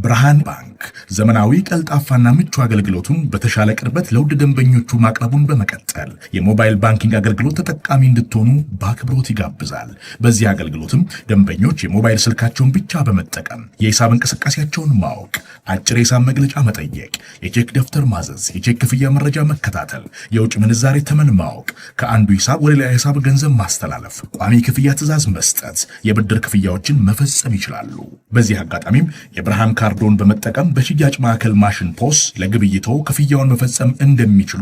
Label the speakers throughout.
Speaker 1: ብርሃን ባንክ ዘመናዊ ቀልጣፋና ምቹ አገልግሎቱን በተሻለ ቅርበት ለውድ ደንበኞቹ ማቅረቡን በመቀጠል የሞባይል ባንኪንግ አገልግሎት ተጠቃሚ እንድትሆኑ በአክብሮት ይጋብዛል። በዚህ አገልግሎትም ደንበኞች የሞባይል ስልካቸውን ብቻ በመጠቀም የሂሳብ እንቅስቃሴያቸውን ማወቅ፣ አጭር የሂሳብ መግለጫ መጠየቅ፣ የቼክ ደብተር ማዘዝ፣ የቼክ ክፍያ መረጃ መከታተል፣ የውጭ ምንዛሬ ተመን ማወቅ፣ ከአንዱ ሂሳብ ወደ ሌላ ሂሳብ ገንዘብ ማስተላለፍ፣ ቋሚ ክፍያ ትዕዛዝ መስጠት፣ የብድር ክፍያዎችን መፈጸም ይችላሉ። በዚህ አጋጣሚም የብርሃን ካርዶን በመጠቀም በሽያጭ ማዕከል ማሽን ፖስ ለግብይቶ ክፍያውን መፈጸም እንደሚችሉ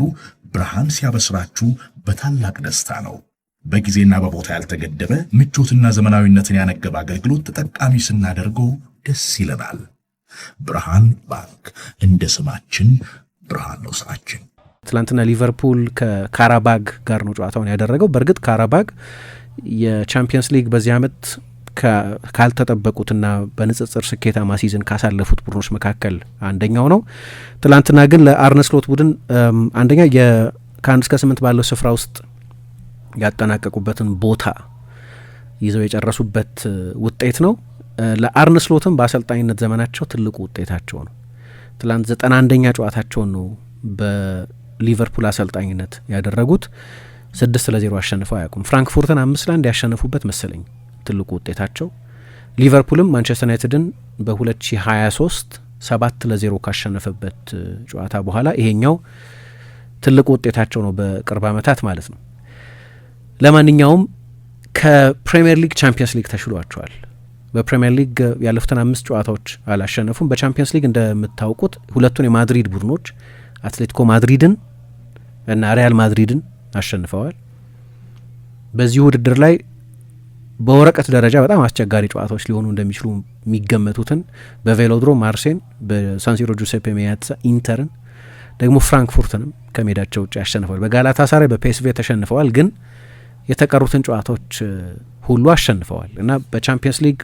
Speaker 1: ብርሃን ሲያበስራችሁ በታላቅ ደስታ ነው። በጊዜና በቦታ ያልተገደበ ምቾትና ዘመናዊነትን ያነገበ አገልግሎት ተጠቃሚ ስናደርገው ደስ ይለናል። ብርሃን ባንክ፣ እንደ ስማችን ብርሃን ነው ስራችን።
Speaker 2: ትላንትና ሊቨርፑል ከካራባግ ጋር ነው ጨዋታውን ያደረገው። በእርግጥ ካራባግ የቻምፒየንስ ሊግ በዚህ ዓመት ካልተጠበቁትና በንጽጽር ስኬታማ ሲዝን ካሳለፉት ቡድኖች መካከል አንደኛው ነው። ትላንትና ግን ለአርነ ስሎት ቡድን አንደኛ ከ1 እስከ 8 ባለው ስፍራ ውስጥ ያጠናቀቁበትን ቦታ ይዘው የጨረሱበት ውጤት ነው። ለአርነ ስሎትም በአሰልጣኝነት ዘመናቸው ትልቁ ውጤታቸው ነው። ትላንት 91ኛ ጨዋታቸውን ነው በሊቨርፑል አሰልጣኝነት ያደረጉት። 6-0 አሸንፈው አያውቁም። ፍራንክፉርትን 5-1 ያሸነፉበት መሰለኝ ትልቁ ውጤታቸው። ሊቨርፑልም ማንቸስተር ዩናይትድን በ2023 7-0 ካሸነፈበት ጨዋታ በኋላ ይሄኛው ትልቁ ውጤታቸው ነው በቅርብ ዓመታት ማለት ነው። ለማንኛውም ከፕሪሚየር ሊግ ቻምፒየንስ ሊግ ተሽሏቸዋል። በፕሪሚየር ሊግ ያለፉትን 5 ጨዋታዎች አላሸነፉም። በቻምፒየንስ ሊግ እንደምታውቁት ሁለቱን የማድሪድ ቡድኖች አትሌቲኮ ማድሪድን እና ሪያል ማድሪድን አሸንፈዋል። በዚህ ውድድር ላይ በወረቀት ደረጃ በጣም አስቸጋሪ ጨዋታዎች ሊሆኑ እንደሚችሉ የሚገመቱትን በቬሎድሮም ማርሴን፣ በሳንሲሮ ጁሴፔ ሜአዛ ኢንተርን፣ ደግሞ ፍራንክፉርትንም ከሜዳቸው ውጭ ያሸንፈዋል። በጋላታሳራይ በፒኤስቪ ተሸንፈዋል፣ ግን የተቀሩትን ጨዋታዎች ሁሉ አሸንፈዋል እና በቻምፒየንስ ሊግ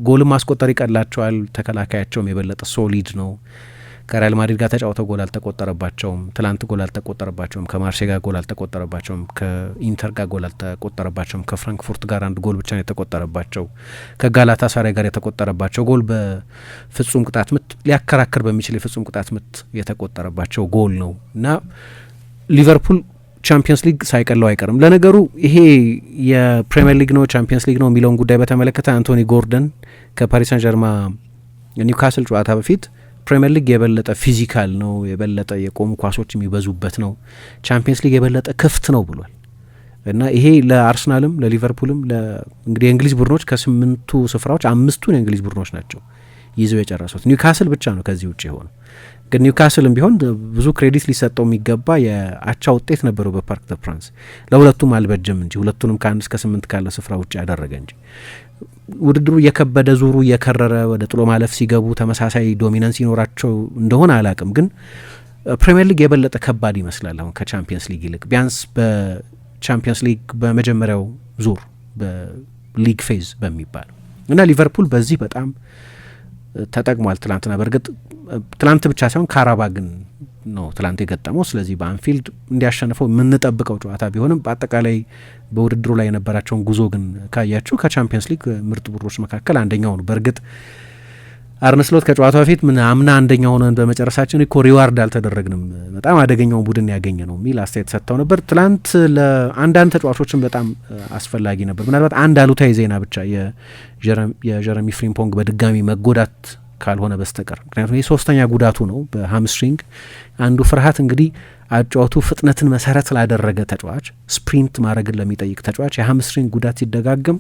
Speaker 2: ጎልም ማስቆጠር ይቀላቸዋል። ተከላካያቸውም የበለጠ ሶሊድ ነው። ከሪያል ማድሪድ ጋር ተጫውተው ጎል አልተቆጠረባቸውም። ትላንት ጎል አልተቆጠረባቸውም። ከማርሴ ጋር ጎል አልተቆጠረባቸውም። ከኢንተር ጋር ጎል አልተቆጠረባቸውም። ከፍራንክፉርት ጋር 1 ጎል ብቻ ነው የተቆጠረባቸው። ከጋላታሳራይ ጋር የተቆጠረባቸው ጎል በፍጹም ቅጣት ምት ሊያከራክር በሚችል የፍጹም ቅጣት ምት የተቆጠረባቸው ጎል ነው እና ሊቨርፑል ቻምፒየንስ ሊግ ሳይቀለው አይቀርም። ለነገሩ ይሄ የፕሪሚየር ሊግ ነው ቻምፒየንስ ሊግ ነው የሚለውን ጉዳይ በተመለከተ አንቶኒ ጎርደን ከፓሪስ ሳን ጀርማ ኒውካስል ጨዋታ በፊት ፕሪሚየር ሊግ የበለጠ ፊዚካል ነው፣ የበለጠ የቆሙ ኳሶች የሚበዙበት ነው፣ ቻምፒየንስ ሊግ የበለጠ ክፍት ነው ብሏል እና ይሄ ለአርሰናልም ለሊቨርፑልም እንግዲህ የእንግሊዝ ቡድኖች ከ8ቱ ስፍራዎች 5ቱን የእንግሊዝ ቡድኖች ናቸው ይዘው የጨረሱት። ኒውካስል ብቻ ነው ከዚህ ውጭ የሆነው። ግን ኒውካስልም ቢሆን ብዙ ክሬዲት ሊሰጠው የሚገባ የአቻ ውጤት ነበረው በፓርክ ደ ፕራንስ። ለሁለቱም አልበጀም እንጂ ሁለቱንም ከ1 እስከ 8 ካለ ስፍራ ውጭ ያደረገ እንጂ ውድድሩ የከበደ ዙሩ የከረረ ወደ ጥሎ ማለፍ ሲገቡ ተመሳሳይ ዶሚናንስ ይኖራቸው እንደሆነ አላቅም። ግን ፕሪሚየር ሊግ የበለጠ ከባድ ይመስላል አሁን ከቻምፒየንስ ሊግ ይልቅ፣ ቢያንስ በቻምፒየንስ ሊግ በመጀመሪያው ዙር በሊግ ፌዝ በሚባለው እና ሊቨርፑል በዚህ በጣም ተጠቅሟል ትላንትና። በእርግጥ ትላንት ብቻ ሳይሆን ካራባግን ነው ትላንት የገጠመው። ስለዚህ በአንፊልድ እንዲያሸንፈው የምንጠብቀው ጨዋታ ቢሆንም በአጠቃላይ በውድድሩ ላይ የነበራቸውን ጉዞ ግን ካያችሁ ከቻምፒየንስ ሊግ ምርጥ ቡድኖች መካከል አንደኛው ነው። በእርግጥ አርነ ስሎት ከጨዋታው በፊት አምና አንደኛ ሆነን በመጨረሳችን እኮ ሪዋርድ አልተደረግንም፣ በጣም አደገኛውን ቡድን ያገኘ ነው የሚል አስተያየት ሰጥተው ነበር። ትላንት ለአንዳንድ ተጫዋቾችም በጣም አስፈላጊ ነበር። ምናልባት አንድ አሉታዊ ዜና ብቻ የጀረሚ ፍሪምፖንግ በድጋሚ መጎዳት ካልሆነ በስተቀር፣ ምክንያቱም ይህ 3ኛ ጉዳቱ ነው በሃምስትሪንግ። አንዱ ፍርሃት እንግዲህ አጫዋቱ ፍጥነትን መሰረት ላደረገ ተጫዋች፣ ስፕሪንት ማድረግን ለሚጠይቅ ተጫዋች የሃምስትሪንግ ጉዳት ሲደጋገም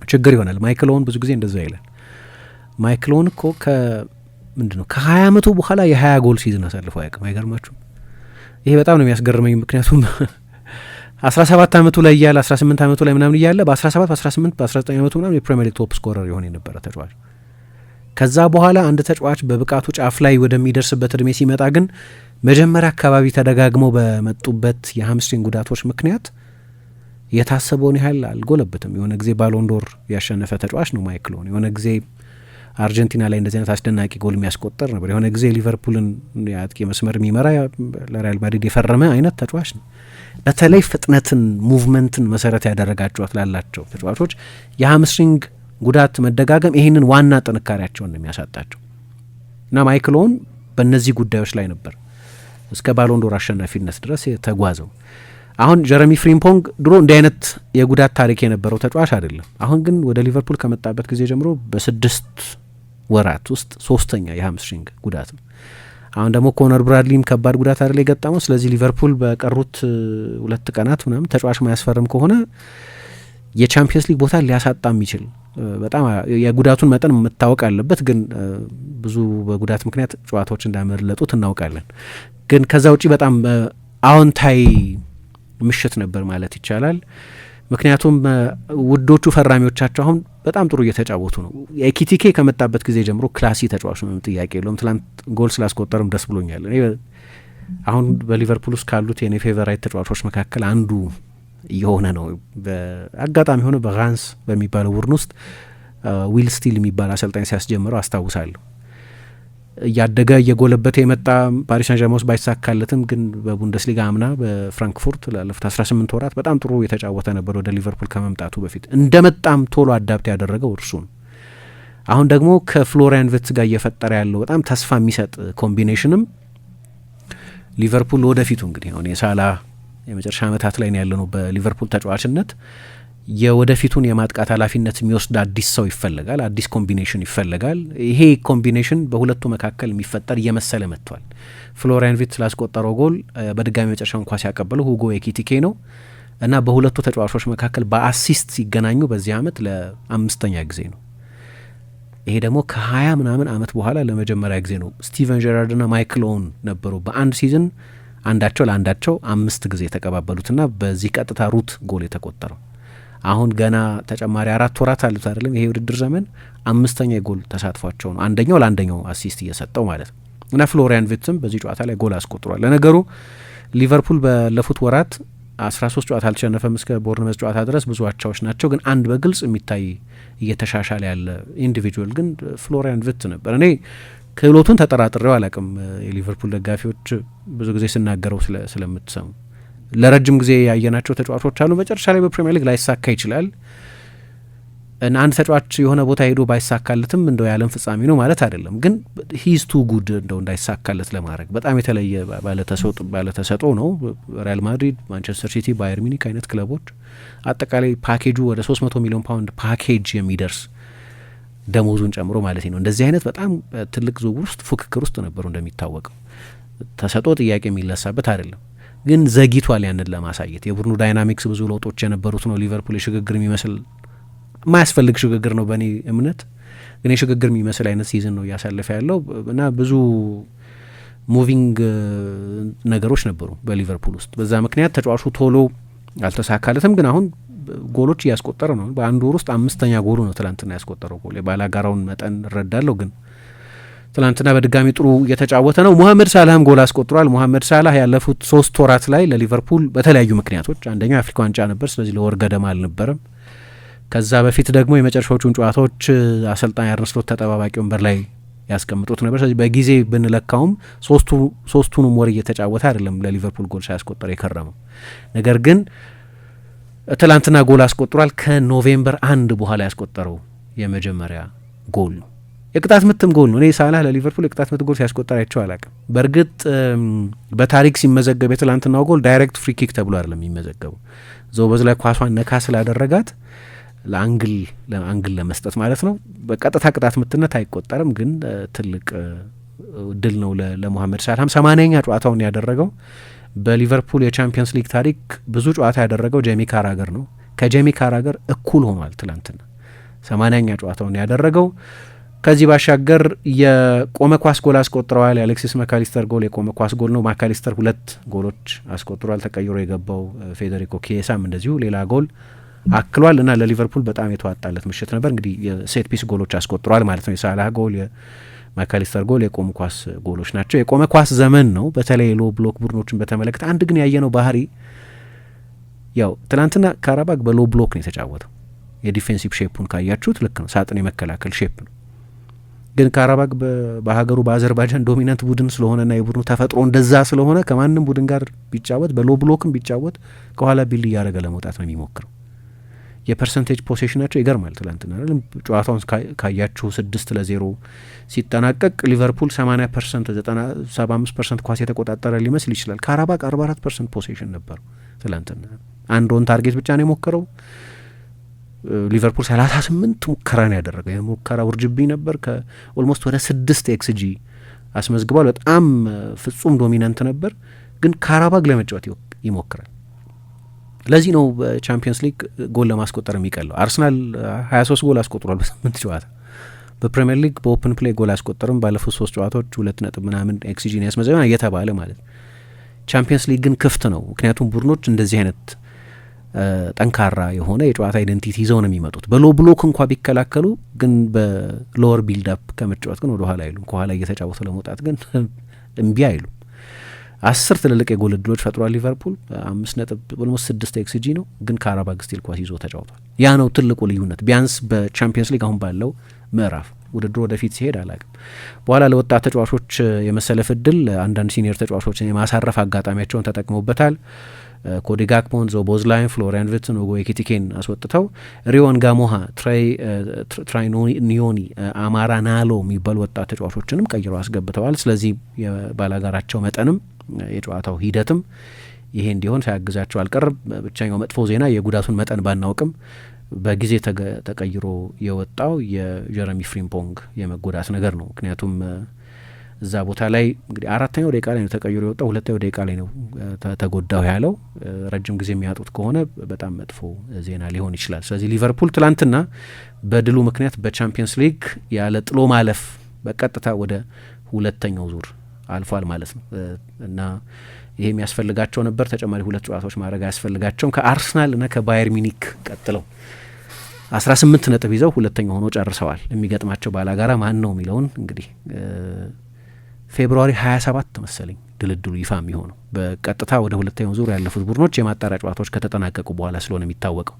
Speaker 2: ችግር ይሆናል። ማይክል ኦወን ብዙ ጊዜ እንደዛ ይላል። ማይክል ኦወን እኮ ከ20 ዓመቱ በኋላ የ20 ጎል ሲዝን አሳልፎ አያውቅም። አይገርማችሁም? ይሄ በጣም ነው የሚያስገርመኝ። ምክንያቱም 17 ዓመቱ ላይ እያለ 18 ዓመቱ ላይ ምናምን እያለ በ17 በ18 በ19 ዓመቱ ምናምን የፕሪሚየር ሊግ ቶፕ ስኮረር የሆነ የነበረ ተጫዋች። ከዛ በኋላ አንድ ተጫዋች በብቃቱ ጫፍ ላይ ወደሚደርስበት እድሜ ሲመጣ ግን መጀመሪያ አካባቢ ተደጋግመው በመጡበት የሃምስትሪንግ ጉዳቶች ምክንያት የታሰበውን ያህል አልጎለበትም። የሆነ ጊዜ ባሎንዶር ያሸነፈ ተጫዋች ነው ማይክል ኦወን። የሆነ ጊዜ አርጀንቲና ላይ እንደዚህ አይነት አስደናቂ ጎል የሚያስቆጠር ነበር። የሆነ ጊዜ ሊቨርፑልን የአጥቂ መስመር የሚመራ ለሪያል ማድሪድ የፈረመ አይነት ተጫዋች ነው። በተለይ ፍጥነትን፣ ሙቭመንትን መሰረት ያደረጋቸዋት ላላቸው ተጫዋቾች የሃምስትሪንግ ጉዳት መደጋገም ይህንን ዋና ጥንካሬያቸውን ነው የሚያሳጣቸው። እና ማይክል ኦውን በእነዚህ ጉዳዮች ላይ ነበር እስከ ባሎንዶር አሸናፊነት ድረስ የተጓዘው። አሁን ጀረሚ ፍሪምፖንግ ድሮ እንዲህ አይነት የጉዳት ታሪክ የነበረው ተጫዋች አይደለም። አሁን ግን ወደ ሊቨርፑል ከመጣበት ጊዜ ጀምሮ በ6 ወራት ውስጥ 3ኛ የሃምስትሪንግ ጉዳት ነው። አሁን ደግሞ ኮነር ብራድሊም ከባድ ጉዳት አይደል የገጠመው። ስለዚህ ሊቨርፑል በቀሩት 2 ቀናት ምናምን ተጫዋች ማያስፈርም ከሆነ የቻምፒየንስ ሊግ ቦታ ሊያሳጣ የሚችል በጣም የጉዳቱን መጠን መታወቅ አለበት። ግን ብዙ በጉዳት ምክንያት ጨዋታዎች እንዳመለጡት እናውቃለን። ግን ከዛ ውጪ በጣም አዎንታዊ ምሽት ነበር ማለት ይቻላል። ምክንያቱም ውዶቹ ፈራሚዎቻቸው አሁን በጣም ጥሩ እየተጫወቱ ነው። ኤኪቲኬ ከመጣበት ጊዜ ጀምሮ ክላሲ ተጫዋች ነው፣ ጥያቄ የለውም። ትላንት ጎል ስላስቆጠርም ደስ ብሎኛል። እኔ አሁን በሊቨርፑል ውስጥ ካሉት የኔ ፌቨራይት ተጫዋቾች መካከል አንዱ እየሆነ ነው። በአጋጣሚ ሆነ በራንስ በሚባለው ቡድን ውስጥ ዊል ስቲል የሚባል አሰልጣኝ ሲያስጀምረው አስታውሳለሁ። እያደገ እየጎለበተ የመጣ ፓሪስ ሳን ዠርማን ውስጥ ባይሳካለትም ግን በቡንደስሊጋ አምና በፍራንክፉርት ላለፉት 18 ወራት በጣም ጥሩ የተጫወተ ነበር። ወደ ሊቨርፑል ከመምጣቱ በፊት እንደመጣም ቶሎ አዳፕት ያደረገው እርሱ ነው። አሁን ደግሞ ከፍሎሪያን ቪርትዝ ጋር እየፈጠረ ያለው በጣም ተስፋ የሚሰጥ ኮምቢኔሽንም ሊቨርፑል ወደፊቱ እንግዲህ አሁን የሳላ የመጨረሻ ዓመታት ላይ ያለ ነው በሊቨርፑል ተጫዋችነት የወደፊቱን የማጥቃት ኃላፊነት የሚወስድ አዲስ ሰው ይፈልጋል፣ አዲስ ኮምቢኔሽን ይፈልጋል። ይሄ ኮምቢኔሽን በሁለቱ መካከል የሚፈጠር እየመሰለ መጥቷል። ፍሎሪያን ቪርትዝ ስላስቆጠረው ጎል በድጋሚ መጨረሻውን ኳስ ያቀበለው ሁጎ ኤኪቲኬ ነው እና በሁለቱ ተጫዋቾች መካከል በአሲስት ሲገናኙ በዚህ ዓመት ለ5ኛ ጊዜ ነው። ይሄ ደግሞ ከ20 ምናምን ዓመት በኋላ ለመጀመሪያ ጊዜ ነው። ስቲቨን ጀራርድና ማይክል ኦውን ነበሩ በአንድ ሲዝን አንዳቸው ለአንዳቸው 5 ጊዜ የተቀባበሉትና በዚህ ቀጥታ ሩት ጎል የተቆጠረው። አሁን ገና ተጨማሪ 4 ወራት አሉት አይደለም ይሄ ውድድር ዘመን 5ኛ የጎል ተሳትፏቸው ነው። አንደኛው ለአንደኛው አሲስት እየሰጠው ማለት ነው። እና ፍሎሪያን ቪርትዝም በዚህ ጨዋታ ላይ ጎል አስቆጥሯል። ለነገሩ ሊቨርፑል ባለፉት ወራት 13 ጨዋታ አልተሸነፈም እስከ ቦርንመዝ ጨዋታ ድረስ ብዙ አቻዎች ናቸው። ግን አንድ በግልጽ የሚታይ እየተሻሻለ ያለ ኢንዲቪጁዋል ግን ፍሎሪያን ቪርትዝ ነበር። እኔ ክህሎቱን ተጠራጥሬው አላቅም። የሊቨርፑል ደጋፊዎች ብዙ ጊዜ ስናገረው ስለምትሰሙ ለረጅም ጊዜ ያየናቸው ተጫዋቾች አሉ። መጨረሻ ላይ በፕሪሚየር ሊግ ላይሳካ ይችላል እና አንድ ተጫዋች የሆነ ቦታ ሄዶ ባይሳካለትም እንደው የዓለም ፍጻሜ ነው ማለት አይደለም። ግን ሂዝ ቱ ጉድ እንደው እንዳይሳካለት ለማድረግ በጣም የተለየ ባለተሰጦ ነው። ሪያል ማድሪድ፣ ማንቸስተር ሲቲ፣ ባየር ሚኒክ አይነት ክለቦች አጠቃላይ ፓኬጁ ወደ 300 ሚሊዮን ፓውንድ ፓኬጅ የሚደርስ ደሞዙን ጨምሮ ማለት ነው። እንደዚህ አይነት በጣም ትልቅ ዝውውር ውስጥ ፉክክር ውስጥ ነበሩ። እንደሚታወቀው ተሰጦ ጥያቄ የሚለሳበት አይደለም። ግን ዘግይቷል ያንን ለማሳየት። የቡድኑ ዳይናሚክስ ብዙ ለውጦች የነበሩት ነው። ሊቨርፑል የሽግግር የሚመስል የማያስፈልግ ሽግግር ነው በእኔ እምነት፣ ግን የሽግግር የሚመስል አይነት ሲዝን ነው እያሳለፈ ያለው እና ብዙ ሙቪንግ ነገሮች ነበሩ በሊቨርፑል ውስጥ። በዛ ምክንያት ተጫዋቹ ቶሎ አልተሳካለትም። ግን አሁን ጎሎች እያስቆጠረ ነው። በአንድ ወር ውስጥ 5ኛ ጎሉ ነው ትላንትና ያስቆጠረው ጎል። የባላጋራውን መጠን እረዳለሁ፣ ግን ትላንትና በድጋሚ ጥሩ እየተጫወተ ነው። ሙሐመድ ሳላህም ጎል አስቆጥሯል። ሙሐመድ ሳላህ ያለፉት 3 ወራት ላይ ለሊቨርፑል በተለያዩ ምክንያቶች አንደኛው የአፍሪካ ዋንጫ ነበር፣ ስለዚህ ለወር ገደማ አልነበረም። ከዛ በፊት ደግሞ የመጨረሻዎቹን ጨዋታዎች አሰልጣኝ አርነ ስሎት ተጠባባቂ ወንበር ላይ ያስቀምጡት ነበር። ስለዚህ በጊዜ ብንለካውም ሶስቱንም ወር እየተጫወተ አይደለም ለሊቨርፑል ጎል ሳያስቆጠር የከረመው። ነገር ግን ትላንትና ጎል አስቆጥሯል። ከኖቬምበር 1 በኋላ ያስቆጠረው የመጀመሪያ ጎል ነው። የቅጣት ምትም ጎል ነው። እኔ ሳላህ ለሊቨርፑል የቅጣት ምት ጎል ሲያስቆጠር አይቼው አላቅም። በእርግጥ በታሪክ ሲመዘገብ የትላንትናው ጎል ዳይሬክት ፍሪ ኪክ ተብሎ አይደለም የሚመዘገበው። ዘውበዝ ላይ ኳሷን ነካ ስላደረጋት ለአንግል ለመስጠት ማለት ነው። በቀጥታ ቅጣት ምትነት አይቆጠርም። ግን ትልቅ ድል ነው ለሙሐመድ ሳላህ። 80ኛ ጨዋታውን ያደረገው በሊቨርፑል የቻምፒየንስ ሊግ ታሪክ ብዙ ጨዋታ ያደረገው ጄሚ ካራገር ነው። ከጄሚ ካራገር እኩል ሆኗል። ትላንትና 80ኛ ጨዋታውን ያደረገው። ከዚህ ባሻገር የቆመ ኳስ ጎል አስቆጥረዋል። የአሌክሲስ ማካሊስተር ጎል የቆመ ኳስ ጎል ነው። ማካሊስተር 2 ጎሎች አስቆጥሯል። ተቀይሮ የገባው ፌዴሪኮ ኪዬሳም እንደዚሁ ሌላ ጎል አክሏል እና ለሊቨርፑል በጣም የተዋጣለት ምሽት ነበር። እንግዲህ የሴት ፒስ ጎሎች አስቆጥሯል ማለት ነው። የሳላህ ጎል፣ የማካሊስተር ጎል የቆመ ኳስ ጎሎች ናቸው። የቆመ ኳስ ዘመን ነው። በተለይ ሎ ብሎክ ቡድኖችን በተመለከተ አንድ ግን ያየነው ባህሪ ያው ትናንትና ካራባግ በሎ ብሎክ ነው የተጫወተው። የዲፌንሲቭ ሼፑን ካያችሁት ልክ ነው፣ ሳጥን የመከላከል ሼፕ ነው። ግን ካራባግ በሀገሩ በአዘርባይጃን ዶሚናንት ቡድን ስለሆነና የቡድኑ ተፈጥሮ እንደዛ ስለሆነ ከማንም ቡድን ጋር ቢጫወት በሎ ብሎክም ቢጫወት ከኋላ ቢል እያደረገ ለመውጣት ነው የሚሞክረው። የፐርሰንቴጅ ፖሴሽናቸው ይገርማል። ትላንትና ጨዋታውን ካያችሁ 6-0 ሲጠናቀቅ ሊቨርፑል 80% 75% ኳስ የተቆጣጠረ ሊመስል ይችላል። ካራባክ 44% ፖሴሽን ነበሩ ትላንትና። አንድ ኦን ታርጌት ብቻ ነው የሞከረው። ሊቨርፑል 38 ሙከራ ነው ያደረገው። የሙከራ ውርጅብኝ ነበር። ከኦልሞስት ወደ 6 ኤክስጂ አስመዝግቧል። በጣም ፍጹም ዶሚናንት ነበር። ግን ካራባክ ለመጫወት ይሞክራል። ለዚህ ነው በቻምፒየንስ ሊግ ጎል ለማስቆጠር የሚቀለው። አርሰናል 23 ጎል አስቆጥሯል በ8 ጨዋታ። በፕሪሚየር ሊግ በኦፕን ፕሌይ ጎል አስቆጠርም ባለፉት 3 ጨዋታዎች 2 ነጥብ ምናምን ኤክስጂ ነው ያስመዘገበ እየተባለ ማለት። ቻምፒየንስ ሊግ ግን ክፍት ነው። ምክንያቱም ቡድኖች እንደዚህ አይነት ጠንካራ የሆነ የጨዋታ አይደንቲቲ ይዘው ነው የሚመጡት። በሎ ብሎክ እንኳ ቢከላከሉ ግን በሎወር ቢልድ አፕ ከመጫወት ግን ወደ ኋላ አይሉም። ከኋላ እየተጫወቱ ለመውጣት ግን እምቢ አይሉም። 10 ትልልቅ የጎል እድሎች ፈጥሯል ሊቨርፑል 5 ነጥብ ኦልሞስት 6 ኤክስጂ ነው። ግን ካራባክ ስቲል ኳስ ይዞ ተጫውቷል። ያ ነው ትልቁ ልዩነት። ቢያንስ በቻምፒየንስ ሊግ አሁን ባለው ምዕራፍ ውድድሩ ወደፊት ሲሄድ አላቅም በኋላ ለወጣት ተጫዋቾች የመሰለፍ እድል አንዳንድ ሲኒየር ተጫዋቾችን የማሳረፍ አጋጣሚያቸውን ተጠቅመውበታል። ኮዲ ጋክፖን፣ ዞቦዝላይን፣ ፍሎሪያን ቪርትዝ፣ ኡጎ ኤኪቲኬን አስወጥተው ሪዮን ጋሞሃ፣ ትራይኒዮኒ፣ አማራ ናሎ የሚባሉ ወጣት ተጫዋቾችንም ቀይረው አስገብተዋል። ስለዚህ የባላጋራቸው መጠንም የጨዋታው ሂደትም ይሄ እንዲሆን ሳያግዛቸው አልቀርም። ብቸኛው መጥፎ ዜና የጉዳቱን መጠን ባናውቅም በጊዜ ተቀይሮ የወጣው የጀረሚ ፍሪምፖንግ የመጎዳት ነገር ነው። ምክንያቱም እዛ ቦታ ላይ እንግዲህ 4ኛው ደቂቃ ላይ ነው ተቀይሮ የወጣው፣ 2ኛው ደቂቃ ላይ ነው ተጎዳው ያለው። ረጅም ጊዜ የሚያጡት ከሆነ በጣም መጥፎ ዜና ሊሆን ይችላል። ስለዚህ ሊቨርፑል ትላንትና በድሉ ምክንያት በቻምፒየንስ ሊግ ያለ ጥሎ ማለፍ በቀጥታ ወደ 2ኛው ዙር አልፏል ማለት ነው እና ይሄ የሚያስፈልጋቸው ነበር። ተጨማሪ 2 ጨዋታዎች ማድረግ አያስፈልጋቸውም። ከአርሰናል እና ከባየር ሚኒክ ቀጥለው 18 ነጥብ ይዘው 2ኛው ሆኖ ጨርሰዋል። የሚገጥማቸው ባላጋራ ማን ነው የሚለውን እንግዲህ ፌብሩዋሪ 27 መሰለኝ ድልድሉ ይፋ የሚሆነው። በቀጥታ ወደ 2ኛው ዙር ያለፉት ቡድኖች የማጣሪያ ጨዋታዎች ከተጠናቀቁ በኋላ ስለሆነ የሚታወቀው።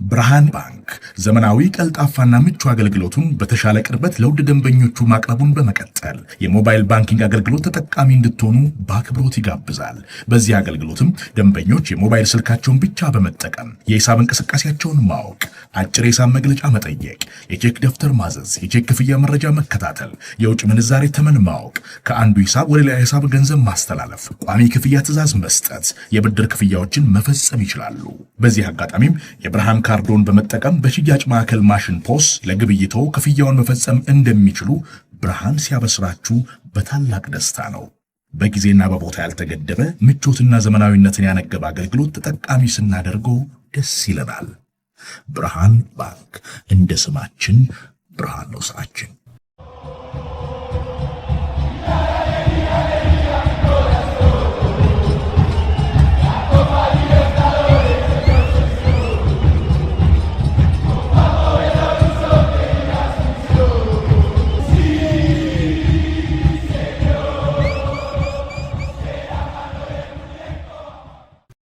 Speaker 1: ብርሃን ባንክ ዘመናዊ ቀልጣፋና ምቹ አገልግሎቱን በተሻለ ቅርበት ለውድ ደንበኞቹ ማቅረቡን በመቀጠል የሞባይል ባንኪንግ አገልግሎት ተጠቃሚ እንድትሆኑ በአክብሮት ይጋብዛል። በዚህ አገልግሎትም ደንበኞች የሞባይል ስልካቸውን ብቻ በመጠቀም የሂሳብ እንቅስቃሴያቸውን ማወቅ፣ አጭር የሂሳብ መግለጫ መጠየቅ፣ የቼክ ደብተር ማዘዝ፣ የቼክ ክፍያ መረጃ መከታተል፣ የውጭ ምንዛሬ ተመን ማወቅ፣ ከአንዱ ሂሳብ ወደ ሌላ ሂሳብ ገንዘብ ማስተላለፍ፣ ቋሚ ክፍያ ትዕዛዝ መስጠት፣ የብድር ክፍያዎችን መፈጸም ይችላሉ። በዚህ አጋጣሚም የብርሃን ካርዶን በመጠቀም በሽያጭ ማዕከል ማሽን ፖስ ለግብይቶ ክፍያውን መፈጸም እንደሚችሉ ብርሃን ሲያበስራችሁ በታላቅ ደስታ ነው። በጊዜና በቦታ ያልተገደበ ምቾትና ዘመናዊነትን ያነገበ አገልግሎት ተጠቃሚ ስናደርገው ደስ ይለናል። ብርሃን ባንክ እንደ ስማችን ብርሃን ነው ስራችን።